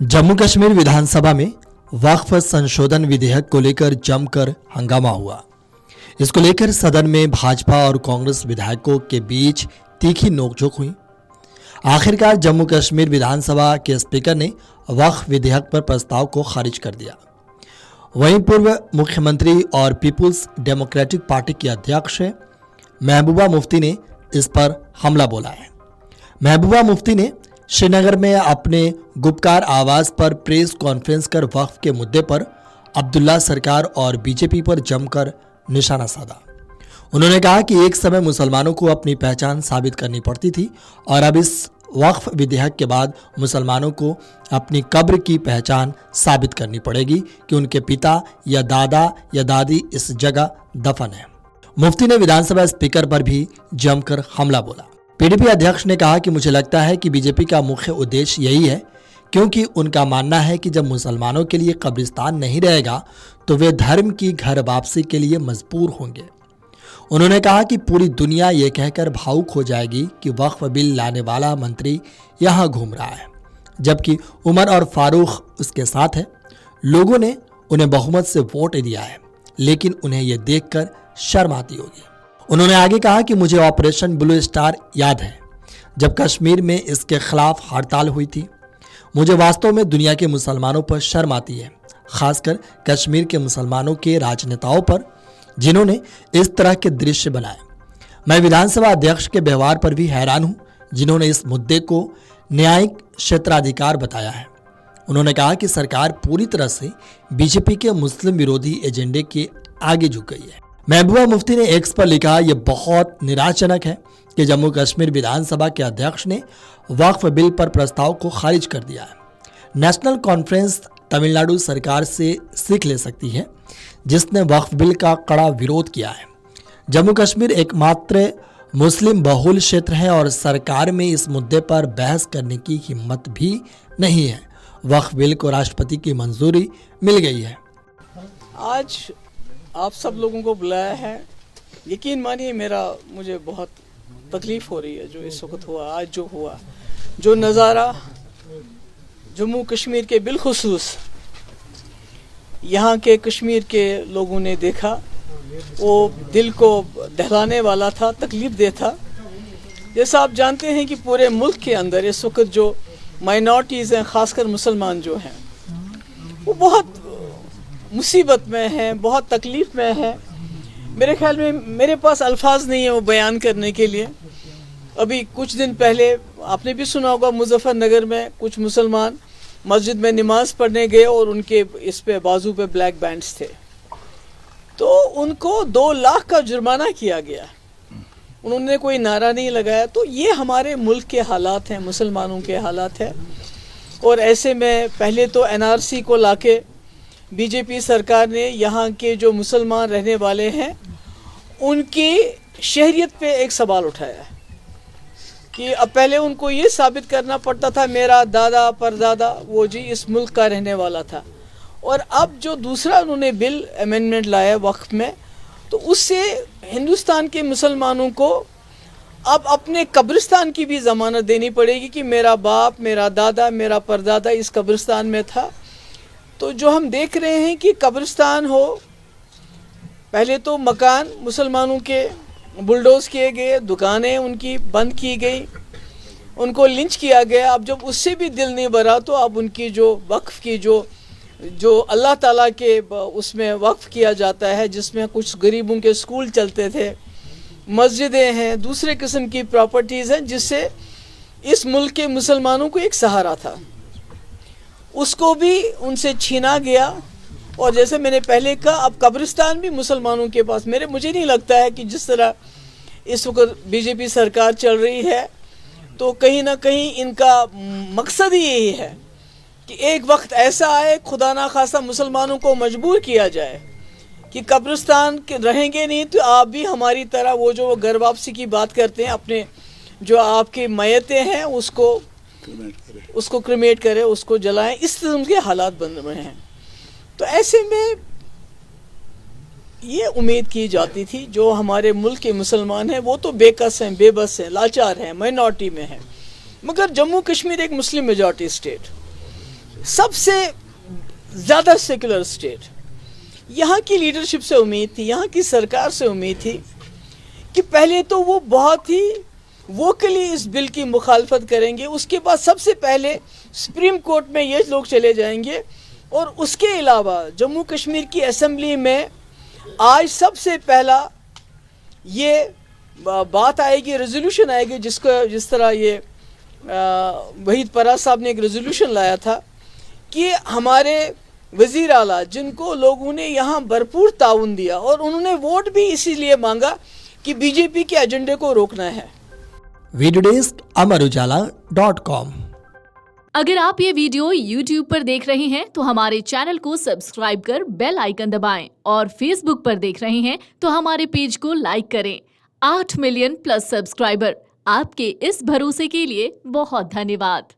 जम्मू कश्मीर विधानसभा में वक्फ संशोधन विधेयक को लेकर जमकर हंगामा हुआ। इसको लेकर सदन में भाजपा और कांग्रेस विधायकों के बीच तीखी नोकझोंक हुई। आखिरकार जम्मू कश्मीर विधानसभा के स्पीकर ने वक्फ विधेयक पर प्रस्ताव को खारिज कर दिया। वहीं पूर्व मुख्यमंत्री और पीपुल्स डेमोक्रेटिक पार्टी की अध्यक्ष महबूबा मुफ्ती ने इस पर हमला बोला है। महबूबा मुफ्ती ने श्रीनगर में अपने गुपकार आवास पर प्रेस कॉन्फ्रेंस कर वक्फ के मुद्दे पर अब्दुल्ला सरकार और बीजेपी पर जमकर निशाना साधा। उन्होंने कहा कि एक समय मुसलमानों को अपनी पहचान साबित करनी पड़ती थी और अब इस वक्फ विधेयक के बाद मुसलमानों को अपनी कब्र की पहचान साबित करनी पड़ेगी कि उनके पिता या दादा या दादी इस जगह दफन है। मुफ्ती ने विधानसभा स्पीकर पर भी जमकर हमला बोला। पीडीपी अध्यक्ष ने कहा कि मुझे लगता है कि बीजेपी का मुख्य उद्देश्य यही है, क्योंकि उनका मानना है कि जब मुसलमानों के लिए कब्रिस्तान नहीं रहेगा तो वे धर्म की घर वापसी के लिए मजबूर होंगे। उन्होंने कहा कि पूरी दुनिया ये कहकर भावुक हो जाएगी कि वक्फ बिल लाने वाला मंत्री यहाँ घूम रहा है, जबकि उमर और फारूक उसके साथ है। लोगों ने उन्हें बहुमत से वोट दिया है, लेकिन उन्हें यह देखकर शर्म आती होगी। उन्होंने आगे कहा कि मुझे ऑपरेशन ब्लू स्टार याद है, जब कश्मीर में इसके खिलाफ हड़ताल हुई थी। मुझे वास्तव में दुनिया के मुसलमानों पर शर्म आती है, खासकर कश्मीर के मुसलमानों के राजनेताओं पर, जिन्होंने इस तरह के दृश्य बनाए। मैं विधानसभा अध्यक्ष के व्यवहार पर भी हैरान हूं, जिन्होंने इस मुद्दे को न्यायिक क्षेत्राधिकार बताया है। उन्होंने कहा कि सरकार पूरी तरह से बीजेपी के मुस्लिम विरोधी एजेंडे के आगे झुक गई है। महबूबा मुफ्ती ने एक्स पर लिखा, यह बहुत निराशाजनक है कि जम्मू कश्मीर विधानसभा के अध्यक्ष ने वक्फ बिल पर प्रस्ताव को खारिज कर दिया है। नेशनल कॉन्फ्रेंस तमिलनाडु सरकार से सीख ले सकती है, जिसने वक्फ बिल का कड़ा विरोध किया है। जम्मू कश्मीर एकमात्र मुस्लिम बहुल क्षेत्र है और सरकार में इस मुद्दे पर बहस करने की हिम्मत भी नहीं है। वक्फ बिल को राष्ट्रपति की मंजूरी मिल गई है। आज आप सब लोगों को बुलाया है। यकीन मानिए मुझे बहुत तकलीफ हो रही है जो इस वक्त हुआ, आज जो हुआ, जो नज़ारा जम्मू कश्मीर के बिलखुसूस यहाँ के कश्मीर के लोगों ने देखा, वो दिल को दहलाने वाला था, तकलीफ दे था। जैसा आप जानते हैं कि पूरे मुल्क के अंदर इस वक्त जो माइनॉरिटीज़ हैं, ख़ासकर मुसलमान जो हैं, वो बहुत मुसीबत में हैं, बहुत तकलीफ़ में हैं। मेरे ख्याल में मेरे पास अल्फाज नहीं है वो बयान करने के लिए। अभी कुछ दिन पहले आपने भी सुना होगा, मुजफ्फरनगर में कुछ मुसलमान मस्जिद में नमाज पढ़ने गए और उनके इस पे बाजू पे ब्लैक बैंड्स थे, तो उनको 2 लाख का जुर्माना किया गया। उन्होंने कोई नारा नहीं लगाया। तो ये हमारे मुल्क के हालात हैं, मुसलमानों के हालात हैं। और ऐसे में पहले तो एनआरसी को लाके बीजेपी सरकार ने यहाँ के जो मुसलमान रहने वाले हैं उनकी शहरियत पे एक सवाल उठाया कि अब पहले उनको ये साबित करना पड़ता था मेरा दादा परदादा वो जी इस मुल्क का रहने वाला था, और अब जो दूसरा उन्होंने बिल अमेंडमेंट लाया वक्फ में, तो उससे हिंदुस्तान के मुसलमानों को अब अपने कब्रिस्तान की भी ज़मानत देनी पड़ेगी कि मेरा बाप, मेरा दादा, मेरा परदादा इस कब्रिस्तान में था। तो जो हम देख रहे हैं कि कब्रिस्तान हो, पहले तो मकान मुसलमानों के बुलडोज किए गए, दुकानें उनकी बंद की गई, उनको लिंच किया गया। अब जब उससे भी दिल नहीं भरा तो अब उनकी जो वक्फ की जो अल्लाह ताला के उसमें वक्फ किया जाता है, जिसमें कुछ गरीबों के स्कूल चलते थे, मस्जिदें हैं, दूसरे किस्म की प्रॉपर्टीज़ हैं, जिससे इस मुल्क के मुसलमानों को एक सहारा था, उसको भी उनसे छीना गया। और जैसे मैंने पहले कहा, अब कब्रिस्तान भी मुसलमानों के पास। मुझे नहीं लगता है कि जिस तरह इस वक्त बीजेपी सरकार चल रही है, तो कहीं ना कहीं इनका मकसद ही यही है कि एक वक्त ऐसा आए, खुदा ना खासा मुसलमानों को मजबूर किया जाए कि कब्रिस्तान के रहेंगे नहीं तो आप भी हमारी तरह वो जो घर वापसी की बात करते हैं, अपने जो आपकी मैयतें हैं उसको क्रिमेट करें, उसको जलाएं। इस किस्म के हालात बन रहे हैं। तो ऐसे में ये उम्मीद की जाती थी जो हमारे मुल्क के मुसलमान हैं वो तो बेकस हैं, बेबस हैं, लाचार हैं, माइनॉरिटी में हैं, मगर जम्मू कश्मीर एक मुस्लिम मेजॉरिटी स्टेट, सबसे ज़्यादा सेकुलर स्टेट। यहाँ की लीडरशिप से उम्मीद थी, यहाँ की सरकार से उम्मीद थी कि पहले तो वो बहुत ही वोकली इस बिल की मुखालफत करेंगे, उसके बाद सबसे पहले सुप्रीम कोर्ट में ये लोग चले जाएंगे, और उसके अलावा जम्मू कश्मीर की असेंबली में आज सबसे पहला ये बात आएगी, रेजोल्यूशन आएगी, जिस तरह ये वहीद परा साहब ने एक रेजोल्यूशन लाया था कि हमारे वजीर आला जिनको लोगों ने यहाँ भरपूर ताउन दिया और उन्होंने वोट भी इसीलिए मांगा कि बीजेपी के एजेंडे को रोकना है। Video desk amarujala.com। अगर आप ये वीडियो YouTube पर देख रहे हैं तो हमारे चैनल को सब्सक्राइब कर बेल आइकन दबाएं, और Facebook पर देख रहे हैं तो हमारे पेज को लाइक करें। 8 मिलियन प्लस सब्सक्राइबर, आपके इस भरोसे के लिए बहुत धन्यवाद।